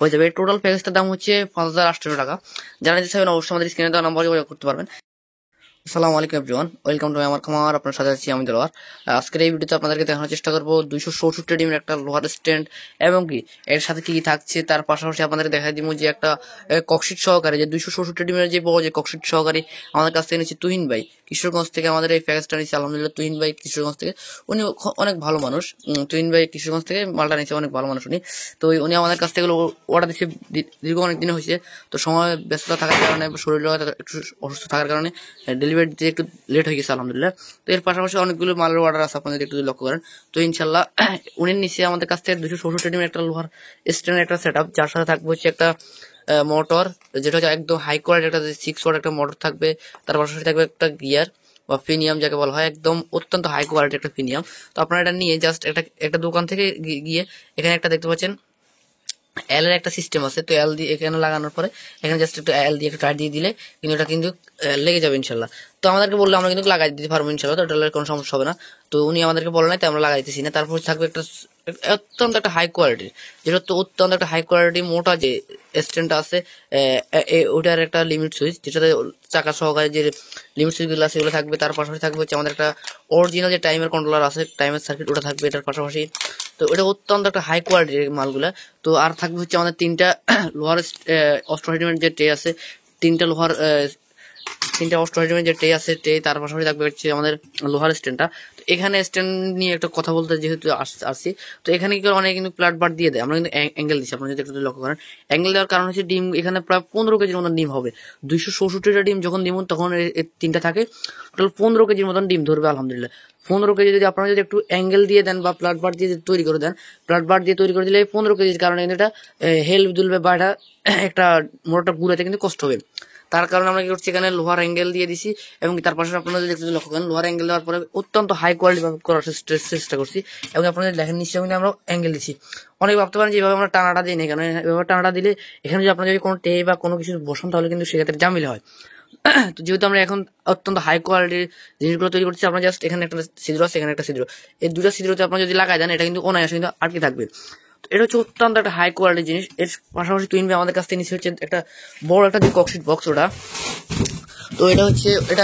হয়ে যাবে। টোটাল প্যাকেজটার দাম হচ্ছে 5,800 টাকা। যারা নিতে চাইবেন অবশ্যই আমাদের স্ক্রিনে দেওয়া নাম্বারে যোগাযোগ করতে পারবেন। আসসালামু আলাইকুম এভরিওয়ান, ওয়েলকাম টু আমার খামার। আপনার সাথে আছি আমি দেলোয়ার। আজকের এই ভিডিওতে আপনাদেরকে দেখানোর চেষ্টা করবো 264 ডিমের একটা লোহার স্ট্যান্ড এবং কি এর সাথে কি কি থাকছে, তার পাশাপাশি আপনাদের দেখাই দিব যে একটা ককশিট সহকারে যে 264 ডিমের যে বড় যে ককশিট সহকারী আমাদের কাছ থেকে নিচ্ছে তুহিন ভাই কিশোরগঞ্জ থেকে। আমাদের এই প্যাকেজটা নিচ্ছে আলহামদুলিল্লাহ তুহিন ভাই কিশোরগঞ্জ থেকে। উনি অনেক ভালো মানুষ। তুহিন ভাই কিশোরগঞ্জ থেকে মালটা নিচ্ছে, অনেক ভালো মানুষ উনি। তো উনি আমাদের কাছ থেকে অর্ডার দিচ্ছে দীর্ঘ অনেক দিন হয়েছে। তো সময় ব্যস্ততা থাকার কারণে, শরীর একটু অসুস্থ থাকার কারণে ডেলিভারি দিতে একটু লেট হয়ে গেছে আলহামদুলিল্লাহ। তো এর পাশাপাশি অনেকগুলো মালের অর্ডার আছে, আপনাদের একটু লক্ষ্য করেন। তো ইনশাল্লাহ উনি নিচ্ছে আমাদের কাছ থেকে 264 ডিমের একটা লোহার স্ট্যান্ডের একটা সেট আপ, যার সাথে থাকবে হচ্ছে একটা মোটর, যেটা হচ্ছে একদম হাই কোয়ালিটি একটা 6 ওয়াট একটা মোটর থাকবে। তার পাশাপাশি থাকবে একটা গিয়ার বা প্রিমিয়াম যাকে বলা হয়, একদম অত্যন্ত হাই কোয়ালিটি একটা প্রিমিয়াম। তো আপনারা এটা নিয়ে জাস্ট একটা দোকান থেকে গিয়ে এখানে একটা দেখতে পাচ্ছেন এল এর একটা সিস্টেম আছে। তো এল দিয়ে এখানে লাগানোর পরে এখানে জাস্ট একটু এল দিয়ে একটু টাইট দিয়ে দিলে কিন্তু এটা কিন্তু লেগে যাবে ইনশাল্লাহ। তো আমাদেরকে বললে আমরা কিন্তু লাগাই দিতে পারবো ইনশাল্লাহ, তো এটার কোনো সমস্যা হবে না। তো উনি আমাদেরকে বলে নাই, তো আমরা লাগাই দিতেছি না। তারপর থাকবে একটা অত্যন্ত একটা হাই কোয়ালিটির, যেটা তো অত্যন্ত একটা হাই কোয়ালিটি মোটা যে স্ট্যান্ডটা আছে, ওটার একটা লিমিট সুইচ, যেটাতে চাকা সহকারে যে লিমিট সুইচগুলো আছে সেগুলো থাকবে। তার পাশাপাশি থাকবে হচ্ছে আমাদের একটা অরিজিনাল যে টাইমের কন্ট্রোলার আছে, টাইমের সার্কিট, ওটা থাকবে এটার পাশাপাশি। তো এটা অত্যন্ত একটা হাই কোয়ালিটির মালগুলা। তো আর থাকবে হচ্ছে আমাদের 3টা লোহার 88 যে ট্রে আছে, 3টা লোহার 88 যে ট্রে আছে ট্রে। তার পাশাপাশি থাকবে হচ্ছে আমাদের লোহার স্ট্যান্ডটা। তো এখানে স্ট্যান্ড নিয়ে একটা কথা বলতে যেহেতু আসছি, তো এখানে কি অনেক কিন্তু প্লাট বার দিয়ে দেয়, আমরা কিন্তু অ্যাঙ্গেল দিচ্ছি। আপনারা যদি একটু লক্ষ্য করেন, অ্যাঙ্গেল দেওয়ার কারণ হচ্ছে ডিম এখানে প্রায় 15 কেজির মতন ডিম হবে। 264টা ডিম যখন দিব তখন 3টা থাকে, টোটাল 15 কেজির মতন ডিম ধরবে আলহামদুলিল্লাহ। 15 কেজি যদি আপনারা যদি একটু অ্যাঙ্গেল দিয়ে দেন বা প্লাট বার দিয়ে তৈরি করে দেন, প্লাট বার দিয়ে তৈরি করে দিলে 15 কেজির কারণে কিন্তু এটা হেল্প দুলবে বা এটা একটা মোটরটা ঘুরাতে কিন্তু কষ্ট হবে। তার কারণে আমরা কি করছি, এখানে লোহার অ্যাঙ্গেল দিয়ে দিছি। এবং তার পাশে আপনারা যদি একটু লক্ষ্য করেন, লোহার অ্যাঙ্গেল দেওয়ার পরে অত্যন্ত হাই কোয়ালিটি ভাবে করার চেষ্টা করছি। এবং আপনারা দেখেন নিশ্চয়ই কিন্তু আমরা অ্যাঙ্গেল দিচ্ছি। অনেকে ভাবতে পারেন যে এভাবে আমরা টানাটা দিই না কেন, এভাবে টানাটা দিলে এখানে যদি আপনারা যদি কোনো টে বা কোনো কিছু বসান তাহলে কিন্তু সেক্ষেত্রে ঝামেলা হয়। তো যেহেতু আমরা এখন অত্যন্ত হাই কোয়ালিটির জিনিসগুলো তৈরি করছি, আমরা জাস্ট এখানে একটা ছিদ্র আছে, এখানে একটা ছিদ্র, এই দুটো ছিদ্রতে আপনারা যদি লাগাই দেন এটা কিন্তু অনায়াসে কিন্তু আটকে থাকবে। এটা হচ্ছে অত্যন্ত একটা হাই কোয়ালিটির জিনিস। এর পাশাপাশি তুহিন ভাই আমাদের কাছ থেকে নিচ্ছে হচ্ছে একটা বড় একটা যে ককশিট বক্স, ওটা তো এটা হচ্ছে এটা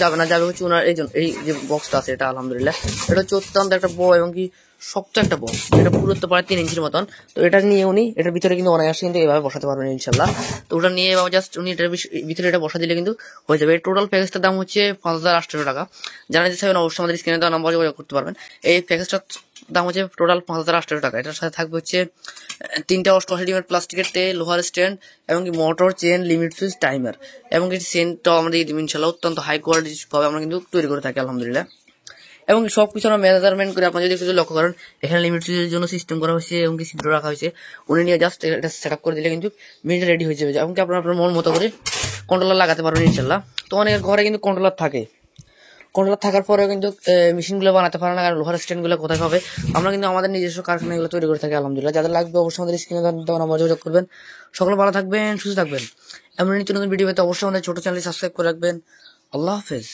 যাবে না, যাবে হচ্ছে ওনার এই যে বক্সটা আছে এটা আলহামদুলিল্লাহ। এটা হচ্ছে অত্যন্ত একটা বড় এবং কি শক্ত একটা বক্স, এটা পুরোত্ব প্রায় 3 ইঞ্চির মতন। তো এটা নিয়ে উনি এটার ভিতরে কিন্তু অনায়াসে কিন্তু এভাবে বসাতে পারবেন ইনশাল্লাহ। তো ওটা নিয়ে জাস্ট উনি এটার ভিতরে এটা বসা দিলে কিন্তু হয়ে যাবে। টোটাল প্যাকেজটার দাম হচ্ছে 5,800 টাকা। যারা নিতে চাইবেন অবশ্যই আমাদের স্ক্রিনে দেওয়া নাম্বার যোগাযোগ করতে পারবেন। এই প্যাকেজটার দাম হচ্ছে টোটাল 5,800 টাকা। এটার সাথে থাকবে হচ্ছে 3টা 88 ডিমের প্লাস্টিকের ট্রে, লোহার স্ট্যান্ড এবং কি motor, chain, limit switch, timer এবং কি সেন্টটাও আমরা দিয়ে দিব ইনশাল্লাহ। অত্যন্ত হাই কোয়ালিটি ভাবে আমরা কিন্তু তৈরি করে থাকি আলহামদুলিল্লাহ। এবং সবকিছু আমরা মেজারমেন্ট করে, আপনারা যদি কিছু লক্ষ্য করেন এখানে লিমিট সুইচের জন্য সিস্টেম করা হয়েছে এবং কি ছিদ্র রাখা হয়েছে। উনি নিয়ে জাস্ট এটা সেট আপ করে দিলে কিন্তু মেশিনটা রেডি হয়ে যাবে এবং কি আপনার মন মতো করে কন্ট্রোলার লাগাতে পারবেন ইনশাল্লাহ। তো অনেকের ঘরে কিন্তু কন্ট্রোলার থাকে, কন্ট্রোলার থাকার পরেও কিন্তু মেশিনগুলো বানাতে পারে না, কারণ লোহার স্ট্যান্ডগুলো কোথায় পাবে। আমরা কিন্তু আমাদের নিজস্ব কারখানাগুলো তৈরি করে থাকি আলহামদুলিল্লাহ। যাদের লাগবে অবশ্যই আমাদের স্ক্রিনে দেওয়া নাম্বার যোগাযোগ করবেন। সকলে ভালো থাকবেন, সুস্থ থাকবেন। এমন নিত্য নতুন ভিডিও পেতে অবশ্যই আমাদের ছোট চ্যানেল সাবস্ক্রাইব করে রাখবেন। আল্লাহ হাফেজ।